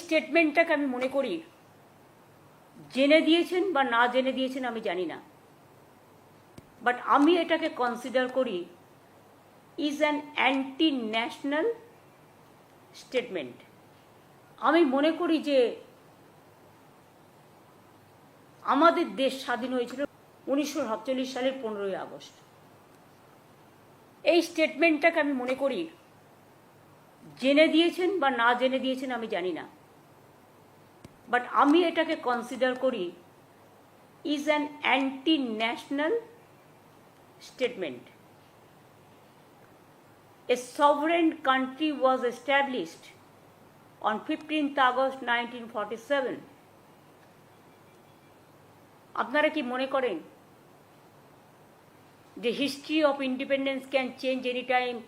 স্টেটমেন্টটাকে আমি মনে করি জেনে দিয়েছেন বা না জেনে দিয়েছেন আমি জানি না, বাট আমি এটাকে কনসিডার করি is an anti national statement. আমি মনে করি যে আমাদের দেশ স্বাধীন হয়েছিল 1947 সালের 15ই আগস্ট। এই স্টেটমেন্টটাকে আমি মনে করি জেনে দিয়েছেন বা না জেনে দিয়েছেন আমি জানি না, বাট আমি এটাকে কনসিডার করি is an anti national statement. A sovereign country was established on 15th August 1947. আপনারা কি মনে করেন যে history of independence can change any time,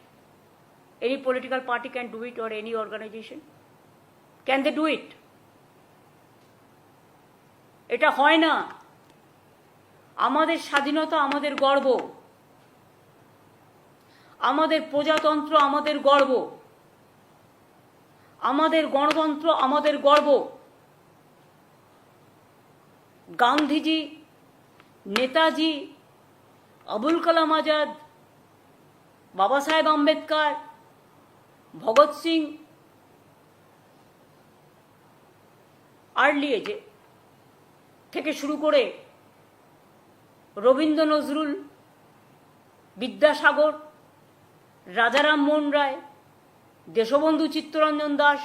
any political party can do it or any organization? Can they do it? এটা হয় না। আমাদের স্বাধীনতা আমাদের গর্ব, আমাদের প্রজাতন্ত্র আমাদের গর্ব, আমাদের গণতন্ত্র আমাদের গর্ব। গান্ধীজি, নেতাজি, আবুল কালাম আজাদ, বাবা সাহেব আম্বেদকর, ভগৎ সিং, আর্লি এজে থেকে শুরু করে রবীন্দ্র নজরুল, বিদ্যাসাগর, রাজারাম মোহন রায়, দেশবন্ধু চিত্তরঞ্জন দাস,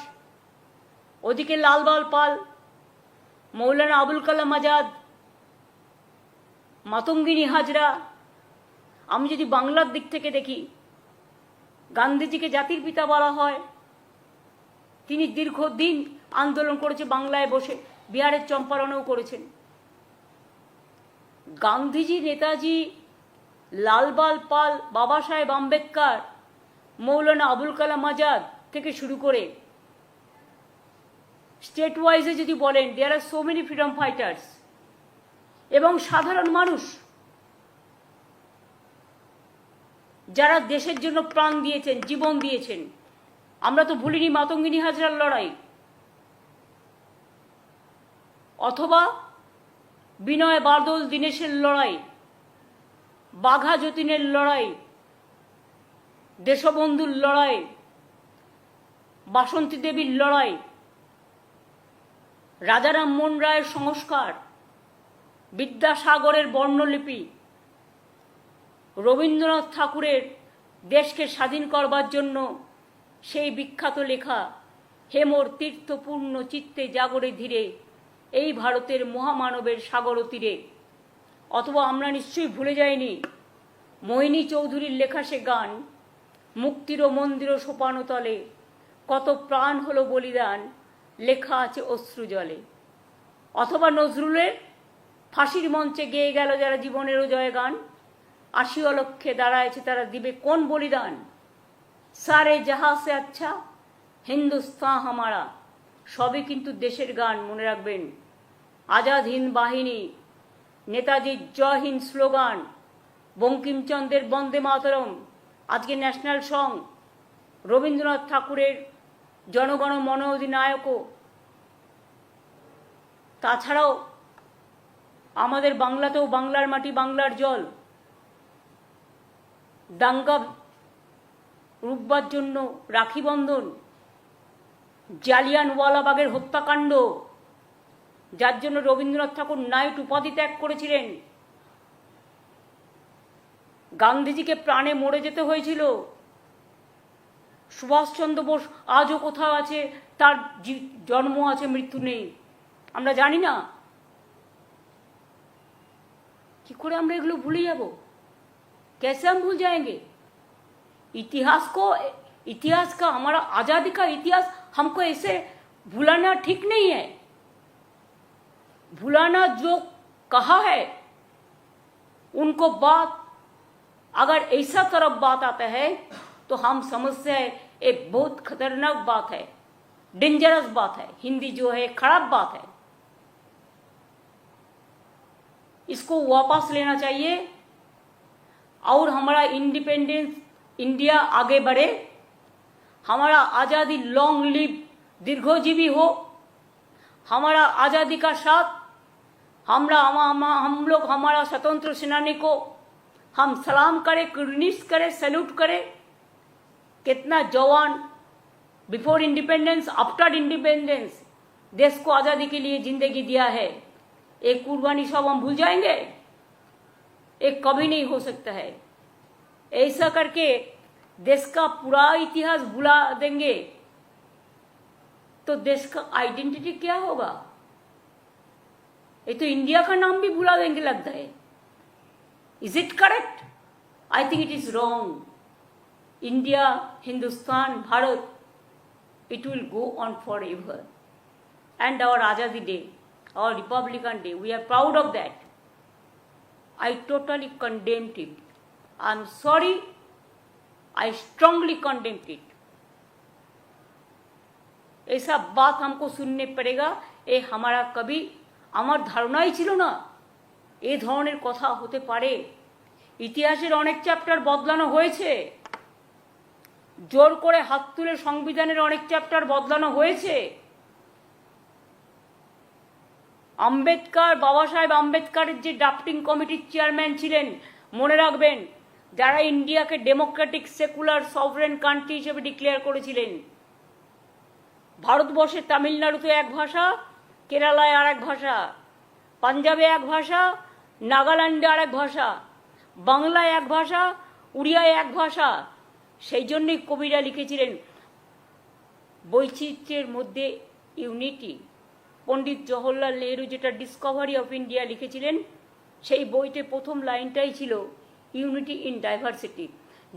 ওদিকে লালবাল পাল, মৌলানা আবুল কালাম আজাদ, মাতঙ্গিনী হাজরা। আমি যদি বাংলার দিক থেকে দেখি, গান্ধীজিকে জাতির পিতা বলা হয়। তিনি দীর্ঘদিন আন্দোলন করেছে, বাংলায় বসে বিহারের চম্পারণেও করেছেন। গান্ধীজি, নেতাজি, লালবাল পাল, বাবা সাহেব আম্বেদকর, মৌলানা আবুল কালাম আজাদ থেকে শুরু করে স্টেট ওয়াইজে যদি বলেন, দেয়ার আর সো মেনি ফ্রিডম ফাইটার্স। এবং সাধারণ মানুষ যারা দেশের জন্য প্রাণ দিয়েছেন, জীবন দিয়েছেন। আমরা তো ভুলিনি মাতঙ্গিনী হাজরার লড়াই, অথবা বিনয় বাদল দীনেশের লড়াই, বাঘা যতীনের লড়াই, দেশবন্ধুর লড়াই, বাসন্তী দেবীর লড়াই, রাজারাম মোহন রায়ের সংস্কার, বিদ্যাসাগরের বর্ণলিপি, রবীন্দ্রনাথ ঠাকুরের দেশকে স্বাধীন করবার জন্য সেই বিখ্যাত লেখা হেমর তীর্থপূর্ণ চিত্তে জাগরে ধীরে এই ভারতের মহামানবের সাগর তীরে। অথবা আমরা নিশ্চয়ই ভুলে যাইনি মোহিনী চৌধুরীর লেখা সে গান, মুক্তির মন্দির সোপানো তলে কত প্রাণ হলো বলিদান, লেখা আছে অশ্রু জলে। অথবা নজরুলের ফাঁসির মঞ্চে গেয়ে গেল যারা জীবনেরও জয় গান, 80 অলক্ষে দাঁড়ায়ছে তারা দিবে কোন বলিদান, সারে জাহা সে আচ্ছা হিন্দুস্তান হামারা। সবই কিন্তু দেশের গান, মনে রাখবেন। আজাদ হিন্দ বাহিনী, নেতাজির জয় হিন্দ স্লোগান, বঙ্কিমচন্দ্রের বন্দে মাতরম, আজকে ন্যাশনাল সং, রবীন্দ্রনাথ ঠাকুরের জনগণ মন অধিনায়ক। তাছাড়াও আমাদের বাংলাতেও বাংলার মাটি বাংলার জল, দাঙ্গা রুখবার জন্য রাখি বন্ধন, জালিয়ানওয়ালাবাগের হত্যাকাণ্ড, যার জন্য রবীন্দ্রনাথ ঠাকুর নাইট উপাধি ত্যাগ করেছিলেন। গান্ধীজিকে প্রাণে মরে যেতে হয়েছিল। সুভাষচন্দ্র বোস আজও কোথাও আছে, তার জন্ম আছে, মৃত্যু নেই, আমরা জানি না। কি করে আমরা এগুলো ভুলে যাব? कैसे हम भूल जाएंगे? इतिहास का हमारा आजादी का इतिहास हमको ऐसे भुलाना ठीक नहीं है। भुलाना जो कहा है उनको बात, अगर ऐसा तरफ बात आता है तो हम समझते हैं ये बहुत खतरनाक बात है, डेंजरस बात है। हिंदी जो है खराब बात है, इसको वापस लेना चाहिए और हमारा इंडिपेंडेंस इंडिया आगे बढ़े, हमारा आज़ादी लॉन्ग लिव दीर्घजीवी हो, हमारा आज़ादी का साथ हम लोग हमारा स्वतंत्र सेनानी को हम सलाम करें, कुर्निश करें, सैल्यूट करें। कितना जवान बिफोर इंडिपेंडेंस, आफ्टर इंडिपेंडेंस देश को आज़ादी के लिए जिंदगी दिया है। एक कुर्बानी सब हम भूल जाएंगे? एक कभी नहीं हो सकता है। ऐसा करके देश का पूरा इतिहास भुला देंगे तो देश का आइडेंटिटी क्या होगा? ये तो इंडिया का नाम भी भुला देंगे लगता है। Is it correct? I think it is wrong. India, Hindustan, Bharat, it will go on forever. And our Azadi Day, our Republican Day, we are proud of that. I totally condemned it. I'm sorry, I strongly condemned it. ऐसा बात हमको सुनने पड़ेगा, ये हमारा कभी আমার ধারণাই ছিল না এই ধরনের কথা হতে পারে। ইতিহাসের অনেক চ্যাপ্টার বদলানো হয়েছে, জোর করে হাত তুলে সংবিধানের অনেক চ্যাপ্টার বদলানো হয়েছে। আম্বেদকর, বাবা সাহেব আম্বেদকরের যে ড্রাফটিং কমিটির চেয়ারম্যান ছিলেন, মনে রাখবেন, যারা ইন্ডিয়াকে ডেমোক্রেটিক সেকুলার সভরেন কান্ট্রি হিসেবে ডিক্লেয়ার করেছিলেন। ভারতবর্ষে তামিলনাড়ুতে এক ভাষা, কেরালায় আর এক ভাষা, পাঞ্জাবে এক ভাষা, নাগাল্যান্ডে আর এক ভাষা, বাংলায় এক ভাষা, উড়িয়ায় এক ভাষা। সেই জন্যই কবিরা লিখেছিলেন বৈচিত্র্যের মধ্যে ইউনিটি। পণ্ডিত জওহরলাল নেহরু যেটা ডিসকভারি অফ ইন্ডিয়া লিখেছিলেন, সেই বইতে প্রথম লাইনটাই ছিল ইউনিটি ইন ডাইভার্সিটি,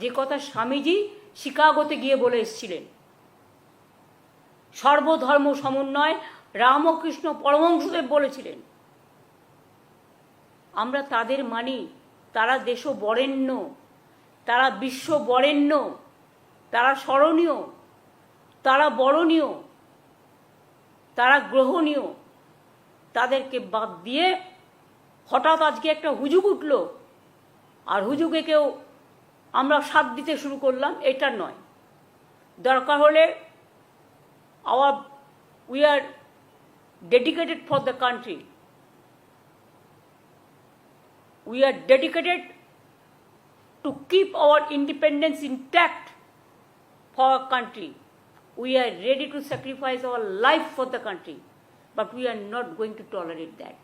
যে কথা স্বামীজি শিকাগোতে গিয়ে বলে এসেছিলেন। সর্বধর্ম সমন্বয় রামকৃষ্ণ পরমহংসদেব বলেছিলেন। আমরা তাদের মানি, তারা দেশ বরেণ্য, তারা বিশ্ব বরেণ্য, তারা স্মরণীয়, তারা বরণীয়, তারা গ্রহণীয়। তাদেরকে বাদ দিয়ে হঠাৎ আজকে একটা হুজুগ উঠল আর হুজুগে কেউ আমরা সাথ দিতে শুরু করলাম, এটা নয়। দরকার হলে we are dedicated for the country. We are dedicated to keep our independence intact for our country. We are ready to sacrifice our life for the country, but we are not going to tolerate that.